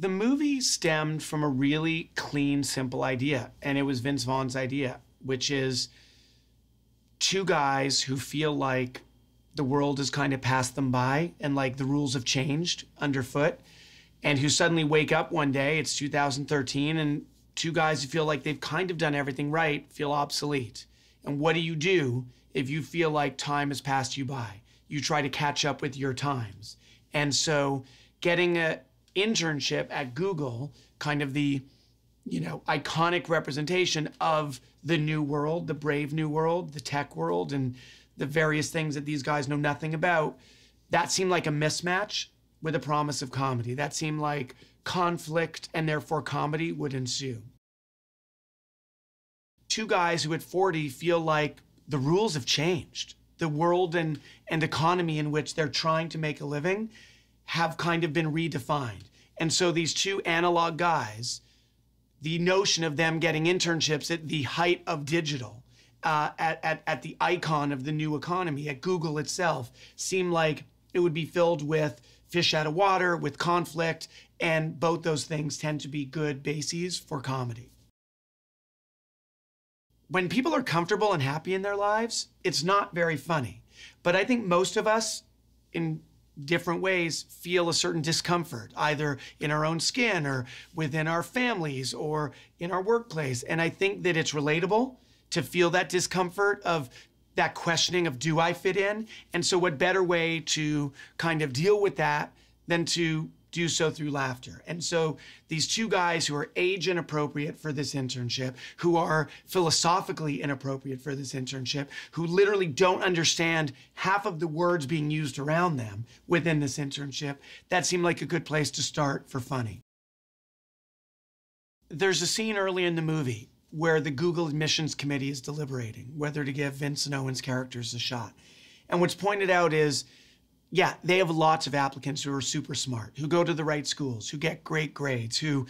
The movie stemmed from a really clean, simple idea, and it was Vince Vaughn's idea, which is two guys who feel like the world has kind of passed them by and like the rules have changed underfoot, and who suddenly wake up one day, it's 2013, and two guys who feel like they've kind of done everything right feel obsolete. And what do you do if you feel like time has passed you by? You try to catch up with your times. And so getting an internship at Google, kind of the, iconic representation of the new world, the brave new world, the tech world, and the various things that these guys know nothing about, that seemed like a mismatch with a promise of comedy. That seemed like conflict and therefore comedy would ensue. Two guys who at 40 feel like the rules have changed. The world and economy in which they're trying to make a living have kind of been redefined. And so these two analog guys, the notion of them getting internships at the height of digital, at the icon of the new economy, at Google itself, seemed like it would be filled with fish out of water, with conflict, and both those things tend to be good bases for comedy. When people are comfortable and happy in their lives, it's not very funny. But I think most of us, in different ways, feel a certain discomfort, either in our own skin or within our families or in our workplace. And I think that it's relatable to feel that discomfort of that questioning of, do I fit in? And so what better way to kind of deal with that than to do so through laughter? And so these two guys who are age inappropriate for this internship, who are philosophically inappropriate for this internship, who literally don't understand half of the words being used around them within this internship, that seemed like a good place to start for funny. There's a scene early in the movie where the Google admissions committee is deliberating whether to give Vince and Owen's characters a shot. And what's pointed out is, yeah, they have lots of applicants who are super smart, who go to the right schools, who get great grades, who,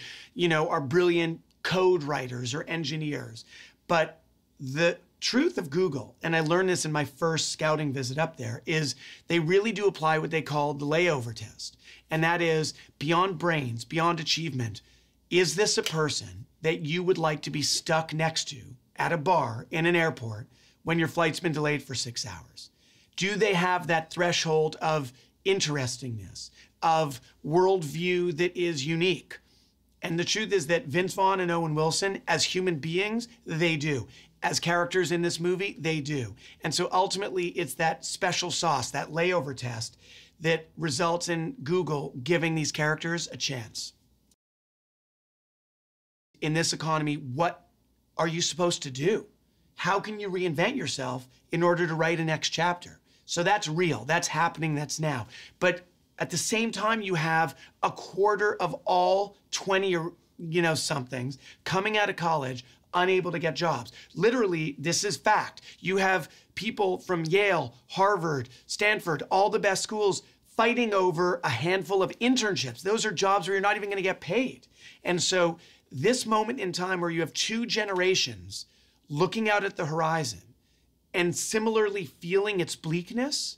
are brilliant code writers or engineers. But the truth of Google, and I learned this in my first scouting visit up there, is they really do apply what they call the layover test. And that is, beyond brains, beyond achievement, is this a person that you would like to be stuck next to at a bar in an airport when your flight's been delayed for 6 hours? Do they have that threshold of interestingness, of worldview that is unique? And the truth is that Vince Vaughn and Owen Wilson, as human beings, they do. As characters in this movie, they do. And so ultimately, it's that special sauce, that layover test, that results in Google giving these characters a chance. In this economy, what are you supposed to do? How can you reinvent yourself in order to write a next chapter? So that's real, that's happening, that's now. But at the same time, you have a quarter of all 20 or somethings coming out of college unable to get jobs. Literally, this is fact. You have people from Yale, Harvard, Stanford, all the best schools fighting over a handful of internships. Those are jobs where you're not even going to get paid. And so this moment in time where you have two generations looking out at the horizon and similarly feeling its bleakness,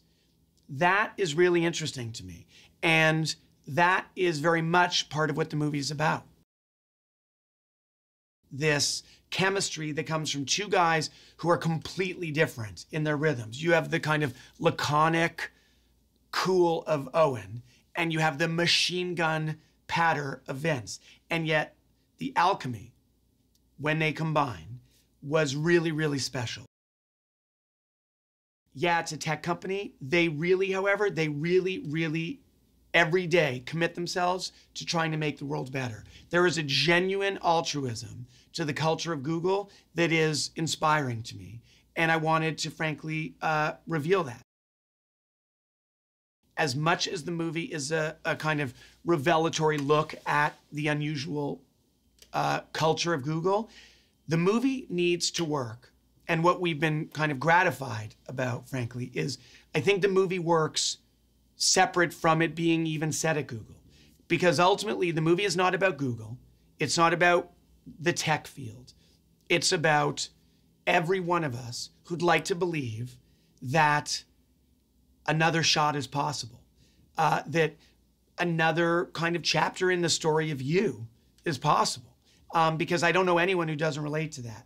that is really interesting to me. And that is very much part of what the movie is about. This chemistry that comes from two guys who are completely different in their rhythms. You have the kind of laconic, cool of Owen, and you have the machine gun patter of Vince. And yet the alchemy, when they combine, was really, really special. Yeah, it's a tech company. They really, however, really every day commit themselves to trying to make the world better. There is a genuine altruism to the culture of Google that is inspiring to me. And I wanted to, frankly, reveal that. As much as the movie is a kind of revelatory look at the unusual culture of Google, the movie needs to work. And what we've been kind of gratified about, frankly, is I think the movie works separate from it being even set at Google. Because ultimately, the movie is not about Google. It's not about the tech field. It's about every one of us who'd like to believe that another shot is possible. That another kind of chapter in the story of you is possible. Because I don't know anyone who doesn't relate to that.